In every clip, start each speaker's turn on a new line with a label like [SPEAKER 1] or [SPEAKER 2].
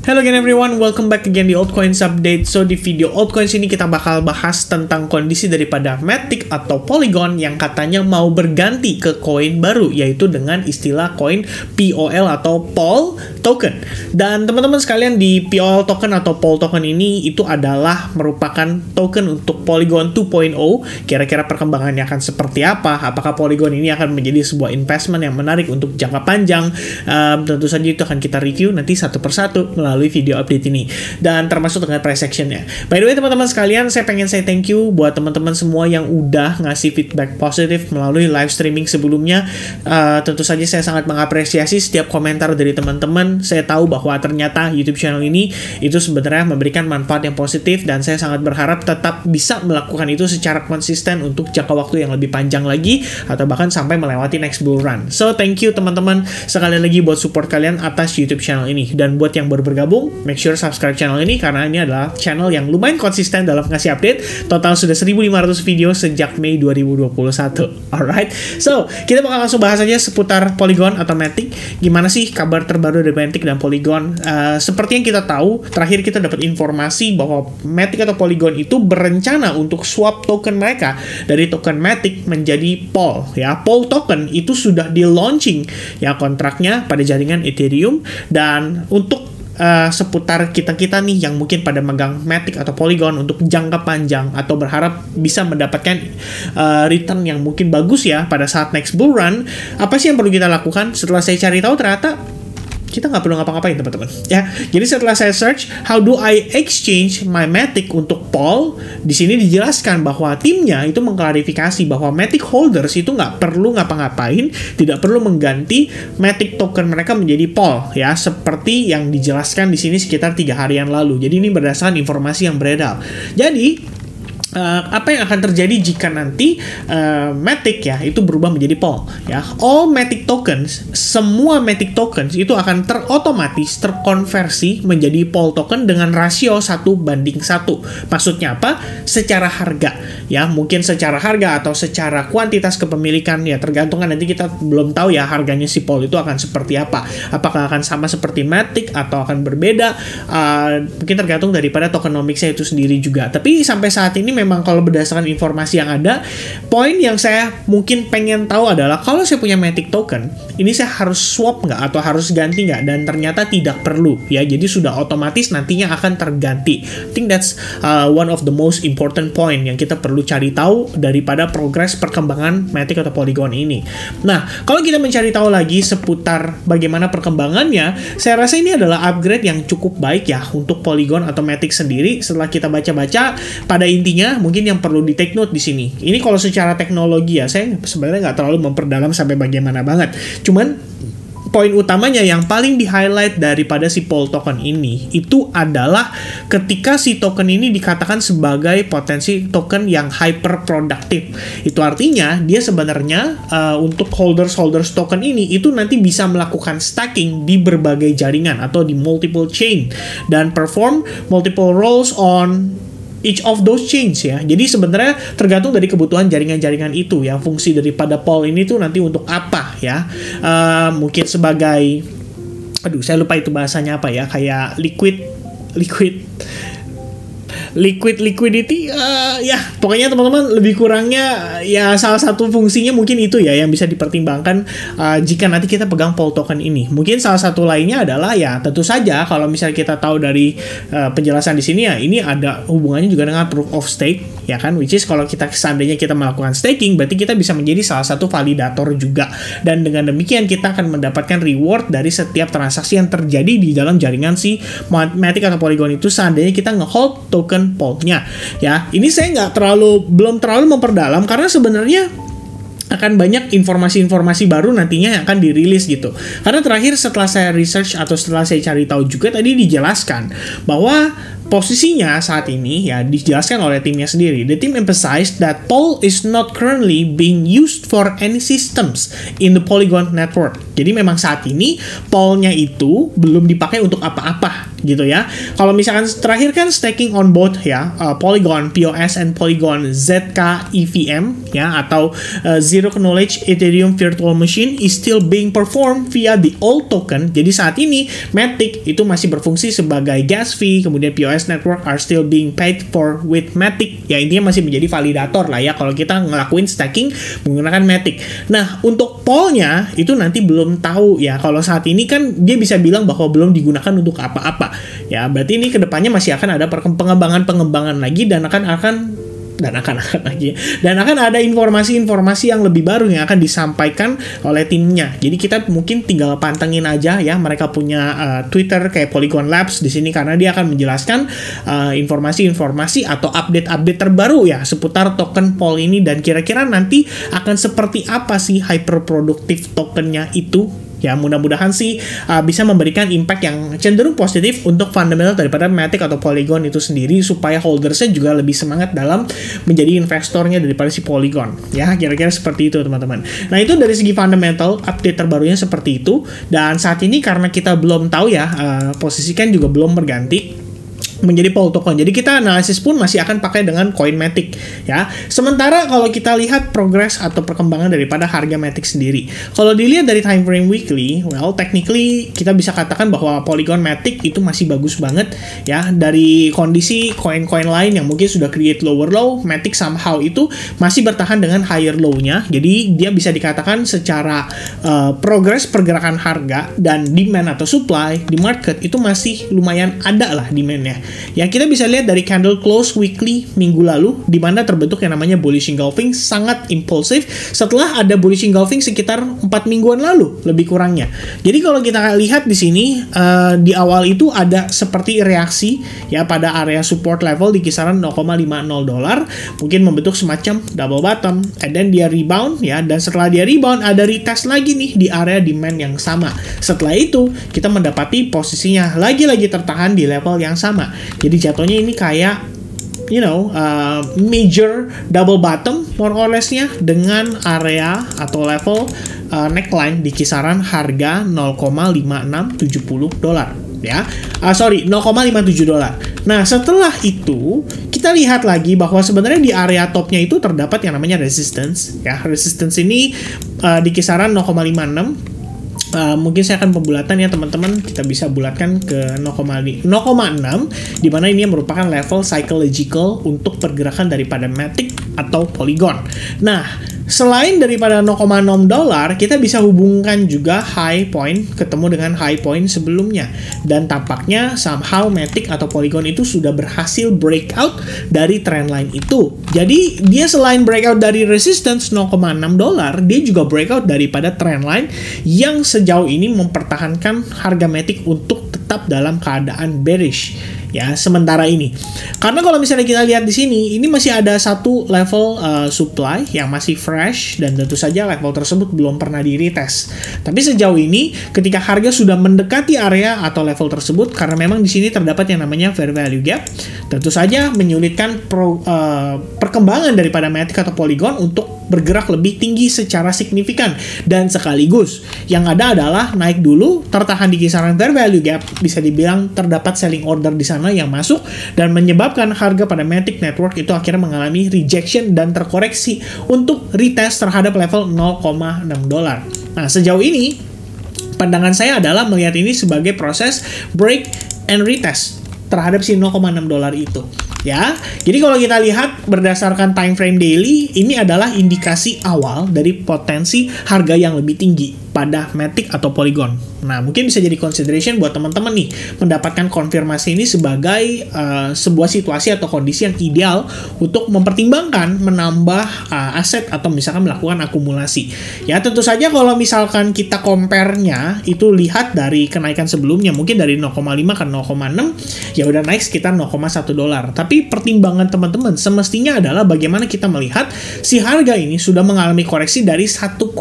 [SPEAKER 1] Hello again everyone, welcome back again di Altcoins Update. So di video Altcoins ini kita bakal bahas tentang kondisi daripada Matic atau Polygon yang katanya mau berganti ke koin baru, yaitu dengan istilah koin POL atau POL token. Dan teman-teman sekalian, di POL token atau POL token ini itu adalah merupakan token untuk Polygon 2.0. Kira-kira perkembangannya akan seperti apa? Apakah Polygon ini akan menjadi sebuah investment yang menarik untuk jangka panjang? Tentu saja itu akan kita review nanti satu persatu melalui video update ini, dan termasuk dengan price actionnya. By the way teman-teman sekalian, saya pengen say thank you buat teman-teman semua yang udah ngasih feedback positif melalui live streaming sebelumnya. Tentu saja saya sangat mengapresiasi setiap komentar dari teman-teman. Saya tahu bahwa ternyata YouTube channel ini itu sebenarnya memberikan manfaat yang positif, dan saya sangat berharap tetap bisa melakukan itu secara konsisten untuk jangka waktu yang lebih panjang lagi, atau bahkan sampai melewati next bull run. So thank you teman-teman sekali lagi buat support kalian atas YouTube channel ini. Dan buat yang baru bergabung, make sure subscribe channel ini karena ini adalah channel yang lumayan konsisten dalam ngasih update. Total sudah 1.500 video sejak Mei 2021. Alright, so kita bakal langsung bahas aja seputar Polygon atau Matic. Gimana sih kabar terbaru dari Matic dan Polygon? Seperti yang kita tahu, terakhir kita dapat informasi bahwa Matic atau Polygon itu berencana untuk swap token mereka dari token Matic menjadi POL. Ya, POL token itu sudah di launching ya kontraknya pada jaringan Ethereum. Dan untuk seputar kita-kita nih yang mungkin pada megang Matic atau Polygon untuk jangka panjang atau berharap bisa mendapatkan return yang mungkin bagus ya pada saat next bull run, apa sih yang perlu kita lakukan? Setelah saya cari tahu, ternyata kita nggak perlu ngapa-ngapain teman-teman ya. Jadi setelah saya search how do I exchange my Matic untuk POL, di sini dijelaskan bahwa timnya itu mengklarifikasi bahwa Matic holders itu nggak perlu ngapa-ngapain, tidak perlu mengganti Matic token mereka menjadi POL ya, seperti yang dijelaskan di sini sekitar 3 hari yang lalu. Jadi ini berdasarkan informasi yang beredar. Jadi apa yang akan terjadi jika nanti Matic ya itu berubah menjadi POL ya? All Matic tokens, semua Matic tokens itu akan otomatis terkonversi menjadi POL token dengan rasio 1:1. Maksudnya apa? Secara harga ya, mungkin secara harga atau secara kuantitas kepemilikan ya, tergantung kan, nanti kita belum tahu ya harganya si POL itu akan seperti apa. Apakah akan sama seperti Matic atau akan berbeda? Mungkin tergantung daripada tokenomicsnya itu sendiri juga. Tapi sampai saat ini memang kalau berdasarkan informasi yang ada, poin yang saya mungkin pengen tahu adalah kalau saya punya Matic token, ini saya harus swap nggak atau harus ganti nggak? Dan ternyata tidak perlu ya, jadi sudah otomatis nantinya akan terganti. I think that's one of the most important point yang kita perlu cari tahu daripada progres perkembangan Matic atau Polygon ini. Nah, kalau kita mencari tahu lagi seputar bagaimana perkembangannya, saya rasa ini adalah upgrade yang cukup baik ya untuk Polygon atau Matic sendiri. Setelah kita baca-baca, pada intinya mungkin yang perlu di take note di sini. Ini kalau secara teknologi ya, saya sebenarnya nggak terlalu memperdalam sampai bagaimana banget. Cuman poin utamanya yang paling di-highlight daripada si POL token ini itu adalah ketika si token ini dikatakan sebagai potensi token yang hyper productive. Itu artinya dia sebenarnya untuk holders token ini itu nanti bisa melakukan stacking di berbagai jaringan atau di multiple chain dan perform multiple roles on each of those chains ya. Jadi sebenarnya tergantung dari kebutuhan jaringan-jaringan itu ya. Fungsi daripada POL ini tuh nanti untuk apa ya? Mungkin sebagai, saya lupa itu bahasanya apa ya, kayak liquidity ya, pokoknya teman-teman lebih kurangnya ya salah satu fungsinya mungkin itu ya yang bisa dipertimbangkan jika nanti kita pegang POL token ini. Mungkin salah satu lainnya adalah ya tentu saja kalau misalnya kita tahu dari penjelasan di sini ya, ini ada hubungannya juga dengan proof of stake ya kan, which is kalau kita seandainya kita melakukan staking berarti kita bisa menjadi salah satu validator juga, dan dengan demikian kita akan mendapatkan reward dari setiap transaksi yang terjadi di dalam jaringan si Matic atau Polygon itu seandainya kita nge-hold token POL-nya ya. Ini saya belum terlalu memperdalam karena sebenarnya akan banyak informasi-informasi baru nantinya yang akan dirilis gitu. Karena terakhir setelah saya research atau setelah saya cari tahu juga tadi dijelaskan bahwa posisinya saat ini ya dijelaskan oleh timnya sendiri. The team emphasized that Pol is not currently being used for any systems in the Polygon network. Jadi memang saat ini Polnya itu belum dipakai untuk apa-apa gitu ya. Kalau misalkan terakhir kan staking on both ya, Polygon POS and Polygon ZK EVM ya, atau Zero Knowledge Ethereum Virtual Machine is still being performed via the old token. Jadi saat ini Matic itu masih berfungsi sebagai gas fee, kemudian POS network are still being paid for with Matic. Ya intinya masih menjadi validator lah ya kalau kita ngelakuin staking menggunakan Matic. Nah, untuk Polnya itu nanti belum tahu ya. Kalau saat ini kan dia bisa bilang bahwa belum digunakan untuk apa-apa. Ya, berarti ini kedepannya masih akan ada pengembangan lagi dan akan ada informasi-informasi yang lebih baru yang akan disampaikan oleh timnya. Jadi kita mungkin tinggal pantengin aja ya, mereka punya Twitter kayak Polygon Labs di sini karena dia akan menjelaskan informasi-informasi atau update-update terbaru ya seputar token Pol ini, dan kira-kira nanti akan seperti apa sih hyperproduktif tokennya itu. Ya, mudah-mudahan sih bisa memberikan impact yang cenderung positif untuk fundamental daripada Matic atau Polygon itu sendiri, supaya holdersnya juga lebih semangat dalam menjadi investornya daripada si Polygon. Ya, kira-kira seperti itu teman-teman. Nah, itu dari segi fundamental, update terbarunya seperti itu. Dan saat ini karena kita belum tahu ya, posisi kan juga belum berganti menjadi Pol token. Jadi kita analisis pun masih akan pakai dengan koin Matic ya. Sementara kalau kita lihat progres atau perkembangan daripada harga Matic sendiri, kalau dilihat dari time frame weekly, well technically kita bisa katakan bahwa Polygon Matic itu masih bagus banget ya. Dari kondisi koin-koin lain yang mungkin sudah create lower low, Matic somehow itu masih bertahan dengan higher low-nya. Jadi dia bisa dikatakan secara progres pergerakan harga dan demand atau supply di market itu masih lumayan ada lah demand-nya. Ya, kita bisa lihat dari candle close weekly minggu lalu di mana terbentuk yang namanya bullish engulfing sangat impulsif setelah ada bullish engulfing sekitar 4 mingguan lalu lebih kurangnya. Jadi kalau kita lihat di sini di awal itu ada seperti reaksi ya pada area support level di kisaran $0.50, mungkin membentuk semacam double bottom, and then dia rebound ya, dan setelah dia rebound ada retest lagi nih di area demand yang sama. Setelah itu kita mendapati posisinya lagi-lagi tertahan di level yang sama. Jadi jatuhnya ini kayak major double bottom more or less-nya dengan area atau level neckline di kisaran harga $0.5670 ya. $0.57. Nah, setelah itu kita lihat lagi bahwa sebenarnya di area topnya itu terdapat yang namanya resistance ya. Resistance ini di kisaran 0,56. Mungkin saya akan pembulatan ya teman-teman, kita bisa bulatkan ke 0,6 di mana ini merupakan level psychological untuk pergerakan daripada Matic atau Polygon. Nah, selain daripada $0,6, kita bisa hubungkan juga high point ketemu dengan high point sebelumnya, dan tampaknya somehow Matic atau Polygon itu sudah berhasil breakout dari trendline itu. Jadi dia selain breakout dari resistance $0,6, dia juga breakout daripada trendline yang sejauh ini mempertahankan harga Matic untuk tetap dalam keadaan bearish ya sementara ini. Karena kalau misalnya kita lihat di sini, ini masih ada satu level supply yang masih fresh, dan tentu saja level tersebut belum pernah di retest. Tapi sejauh ini ketika harga sudah mendekati area atau level tersebut, karena memang di sini terdapat yang namanya fair value gap, tentu saja menyulitkan perkembangan daripada Matic atau Polygon untuk bergerak lebih tinggi secara signifikan, dan sekaligus yang ada adalah naik dulu, tertahan di kisaran fair value gap, bisa dibilang terdapat selling order di sana yang masuk dan menyebabkan harga pada Matic Network itu akhirnya mengalami rejection dan terkoreksi untuk retest terhadap level $0,6. Nah, sejauh ini pandangan saya adalah melihat ini sebagai proses break and retest terhadap si $0,6 itu. Ya, jadi kalau kita lihat berdasarkan time frame daily, ini adalah indikasi awal dari potensi harga yang lebih tinggi pada Matic atau Polygon. Nah, mungkin bisa jadi consideration buat teman-teman nih, mendapatkan konfirmasi ini sebagai sebuah situasi atau kondisi yang ideal untuk mempertimbangkan menambah aset atau misalkan melakukan akumulasi. Ya, tentu saja kalau misalkan kita compare-nya itu lihat dari kenaikan sebelumnya, mungkin dari 0,5 ke 0,6, ya udah naik sekitar $0,1. Tapi pertimbangan teman-teman semestinya adalah bagaimana kita melihat si harga ini sudah mengalami koreksi dari $1,5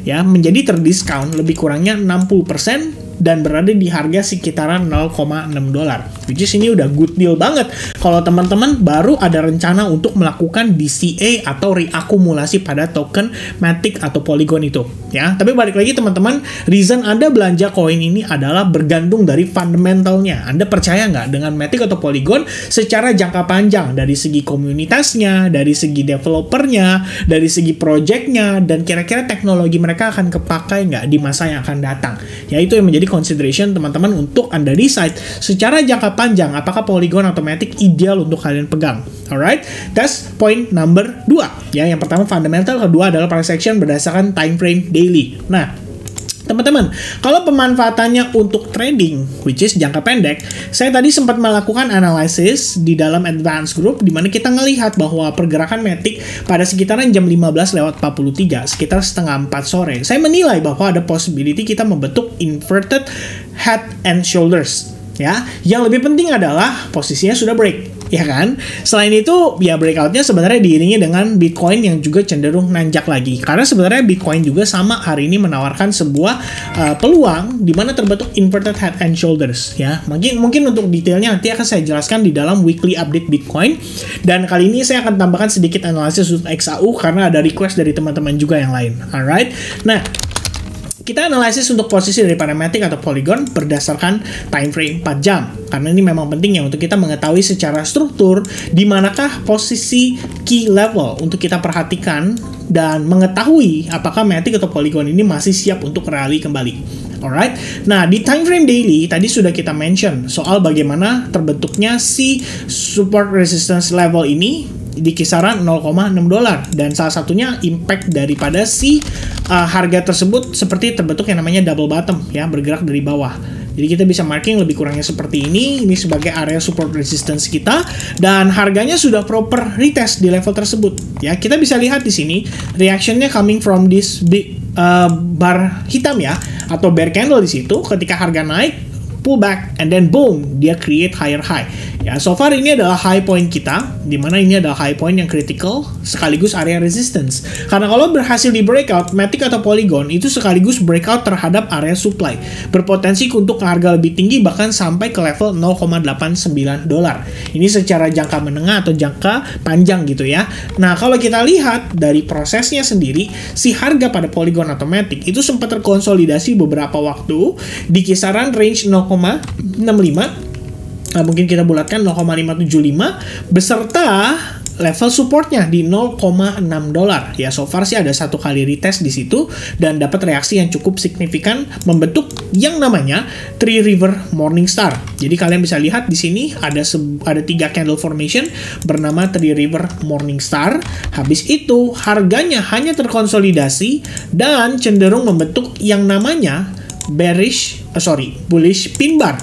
[SPEAKER 1] ya menjadi terdiskount lebih kurangnya 60% dan berada di harga sekitaran 0,6 dolar. Which is ini udah good deal banget kalau teman-teman baru ada rencana untuk melakukan DCA atau reakumulasi pada token Matic atau Polygon itu. Ya, tapi balik lagi teman-teman, reason Anda belanja koin ini adalah bergantung dari fundamentalnya. Anda percaya nggak dengan Matic atau Polygon secara jangka panjang dari segi komunitasnya, dari segi developernya, dari segi projectnya, dan kira-kira teknologi mereka akan kepakai nggak di masa yang akan datang. Ya, itu yang menjadi consideration teman-teman untuk Anda decide secara jangka panjang apakah Polygon atau Matic ideal untuk kalian pegang. Alright, that's point number 2. Ya, yang pertama fundamental, kedua adalah price action berdasarkan time frame daily. Nah, teman-teman, kalau pemanfaatannya untuk trading, which is jangka pendek, saya tadi sempat melakukan analisis di dalam advance group, di mana kita ngelihat bahwa pergerakan Matic pada sekitaran jam 15:43, sekitar setengah 4 sore, saya menilai bahwa ada possibility kita membentuk inverted head and shoulders. Ya, yang lebih penting adalah posisinya sudah break, ya kan? Selain itu, ya breakoutnya sebenarnya diiringi dengan Bitcoin yang juga cenderung nanjak lagi. Karena sebenarnya Bitcoin juga sama hari ini menawarkan sebuah peluang di mana terbentuk inverted head and shoulders. Ya, mungkin untuk detailnya nanti akan saya jelaskan di dalam weekly update Bitcoin. Dan kali ini saya akan tambahkan sedikit analisis untuk XAU karena ada request dari teman-teman juga yang lain. Alright, nah. Kita analisis untuk posisi daripada Matic atau Polygon berdasarkan time frame 4 jam. Karena ini memang penting ya untuk kita mengetahui secara struktur di manakah posisi key level untuk kita perhatikan dan mengetahui apakah Matic atau Polygon ini masih siap untuk rally kembali. Alright. Nah, di time frame daily tadi sudah kita mention soal bagaimana terbentuknya si support resistance level ini di kisaran 0,6 dolar dan salah satunya impact daripada si harga tersebut seperti terbentuk yang namanya double bottom ya, bergerak dari bawah. Jadi kita bisa marking lebih kurangnya seperti ini sebagai area support resistance kita dan harganya sudah proper retest di level tersebut. Ya, kita bisa lihat di sini reactionnya coming from this big bar hitam ya atau bear candle di situ ketika harga naik pullback and then boom dia create higher high. Ya, so far ini adalah high point kita, dimana ini adalah high point yang critical sekaligus area resistance. Karena kalau berhasil di breakout, Matic atau Polygon itu sekaligus breakout terhadap area supply, berpotensi untuk harga lebih tinggi bahkan sampai ke level 0,89 dolar. Ini secara jangka menengah atau jangka panjang gitu ya. Nah, kalau kita lihat dari prosesnya sendiri, si harga pada Polygon atau Matic itu sempat terkonsolidasi beberapa waktu di kisaran range 0,65. Mungkin kita bulatkan 0,575 beserta level supportnya di 0,6 dolar. Ya, so far sih ada satu kali retest di situ dan dapat reaksi yang cukup signifikan membentuk yang namanya Three River Morningstar. Jadi kalian bisa lihat di sini ada 3 candle formation bernama Three River Morningstar. Habis itu harganya hanya terkonsolidasi dan cenderung membentuk yang namanya bullish pin bar.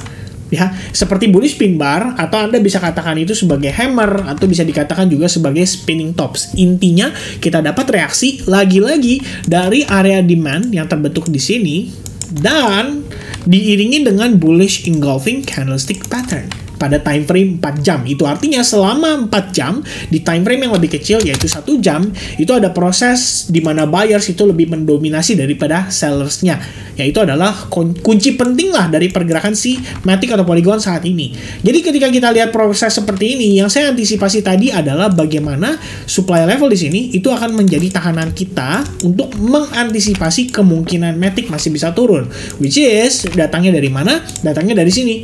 [SPEAKER 1] Ya, seperti bullish pin bar atau Anda bisa katakan itu sebagai hammer atau bisa dikatakan juga sebagai spinning tops. Intinya kita dapat reaksi lagi-lagi dari area demand yang terbentuk di sini dan diiringi dengan bullish engulfing candlestick pattern pada time frame 4 jam. Itu artinya selama 4 jam di time frame yang lebih kecil yaitu 1 jam itu ada proses di mana buyers itu lebih mendominasi daripada sellersnya. Yaitu adalah kunci penting lah dari pergerakan si Matic atau Polygon saat ini. Jadi ketika kita lihat proses seperti ini, yang saya antisipasi tadi adalah bagaimana supply level di sini itu akan menjadi tahanan kita untuk mengantisipasi kemungkinan Matic masih bisa turun. Which is datangnya dari mana? Datangnya dari sini.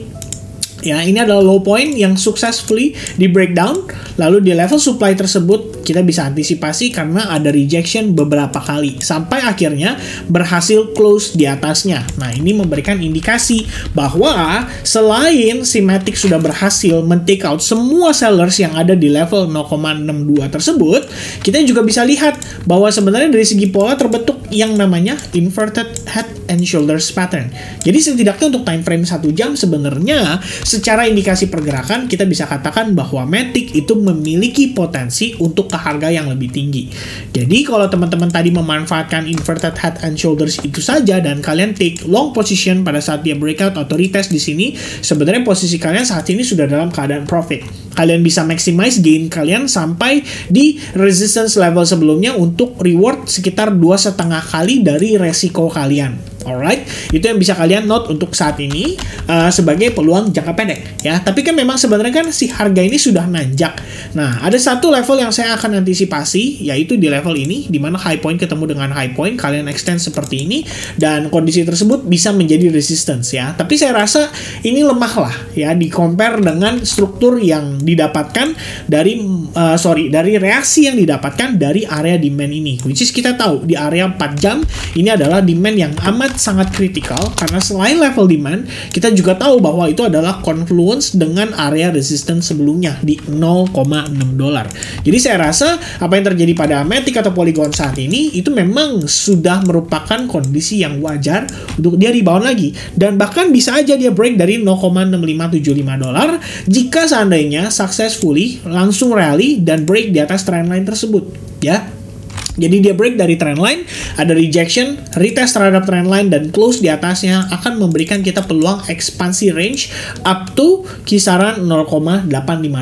[SPEAKER 1] Ya, ini adalah low point yang successfully di breakdown. Lalu di level supply tersebut kita bisa antisipasi karena ada rejection beberapa kali sampai akhirnya berhasil close di atasnya. Nah, ini memberikan indikasi bahwa selain si Matic sudah berhasil men-take out semua sellers yang ada di level 0,62 tersebut, kita juga bisa lihat bahwa sebenarnya dari segi pola terbentuk yang namanya inverted head and shoulders pattern. Jadi setidaknya untuk time frame 1 jam sebenarnya secara indikasi pergerakan kita bisa katakan bahwa Matic itu memiliki potensi untuk ke harga yang lebih tinggi. Jadi kalau teman-teman tadi memanfaatkan inverted head and shoulders itu saja dan kalian take long position pada saat dia breakout atau retest di sini, sebenarnya posisi kalian saat ini sudah dalam keadaan profit. Kalian bisa maximize gain kalian sampai di resistance level sebelumnya untuk reward sekitar 2,5 kali dari resiko kalian. Alright, itu yang bisa kalian note untuk saat ini sebagai peluang jangka pendek ya. Tapi kan memang sebenarnya kan si harga ini sudah nanjak. Nah, ada satu level yang saya akan antisipasi, yaitu di level ini, di mana high point ketemu dengan high point, kalian extend seperti ini, dan kondisi tersebut bisa menjadi resistance ya. Tapi saya rasa ini lemah lah ya, di compare dengan struktur yang didapatkan dari dari reaksi yang didapatkan dari area demand ini, which is kita tahu di area 4 jam ini adalah demand yang amat sangat kritikal, karena selain level demand, kita juga tahu bahwa itu adalah confluence dengan area resistance sebelumnya di 0,6 dolar. Jadi saya rasa apa yang terjadi pada Matic atau Polygon saat ini itu memang sudah merupakan kondisi yang wajar untuk dia rebound lagi, dan bahkan bisa aja dia break dari 0,6575 dolar jika seandainya successfully langsung rally dan break di atas trendline tersebut ya. Jadi dia break dari trendline, ada rejection, retest terhadap trendline, dan close di atasnya akan memberikan kita peluang ekspansi range up to kisaran 0,85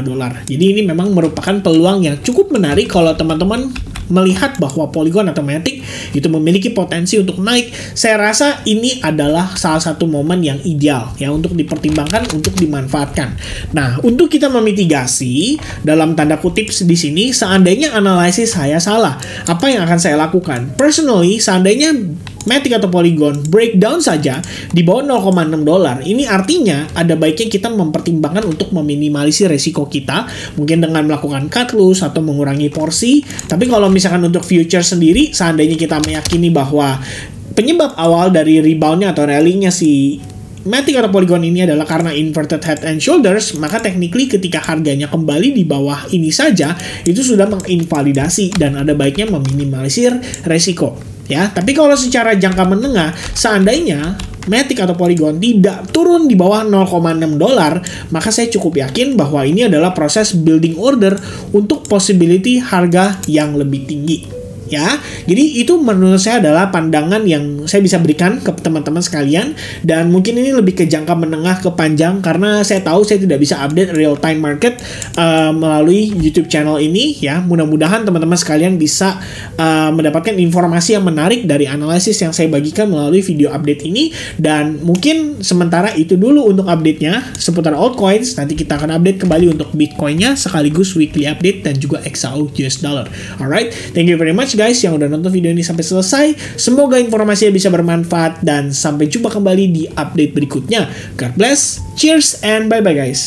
[SPEAKER 1] dolar. Jadi ini memang merupakan peluang yang cukup menarik kalau teman-teman melihat bahwa Polygon atau Matic itu memiliki potensi untuk naik. Saya rasa ini adalah salah satu momen yang ideal ya untuk dipertimbangkan, untuk dimanfaatkan. Nah, untuk kita memitigasi dalam tanda kutip di sini, seandainya analisis saya salah, apa yang akan saya lakukan? Personally, seandainya Matic atau Polygon breakdown saja di bawah 0,6 dolar, ini artinya ada baiknya kita mempertimbangkan untuk meminimalisir resiko kita, mungkin dengan melakukan cut loss atau mengurangi porsi. Tapi kalau misalkan untuk future sendiri, seandainya kita meyakini bahwa penyebab awal dari reboundnya atau rally-nya si Matic atau Polygon ini adalah karena inverted head and shoulders, maka technically ketika harganya kembali di bawah ini saja, itu sudah menginvalidasi dan ada baiknya meminimalisir resiko. Ya, tapi kalau secara jangka menengah, seandainya Matic atau Polygon tidak turun di bawah 0,6 dolar, maka saya cukup yakin bahwa ini adalah proses building order untuk possibility harga yang lebih tinggi. Ya, jadi itu menurut saya adalah pandangan yang saya bisa berikan ke teman-teman sekalian, dan mungkin ini lebih ke jangka menengah ke panjang karena saya tahu saya tidak bisa update real time market melalui YouTube channel ini ya. Mudah-mudahan teman-teman sekalian bisa mendapatkan informasi yang menarik dari analisis yang saya bagikan melalui video update ini, dan mungkin sementara itu dulu untuk update-nya seputar altcoins. Nanti kita akan update kembali untuk Bitcoin-nya sekaligus weekly update dan juga XAU US dollar. Alright, thank you very much guys yang udah nonton video ini sampai selesai. Semoga informasinya bisa bermanfaat dan sampai jumpa kembali di update berikutnya. God bless, cheers, and bye-bye guys.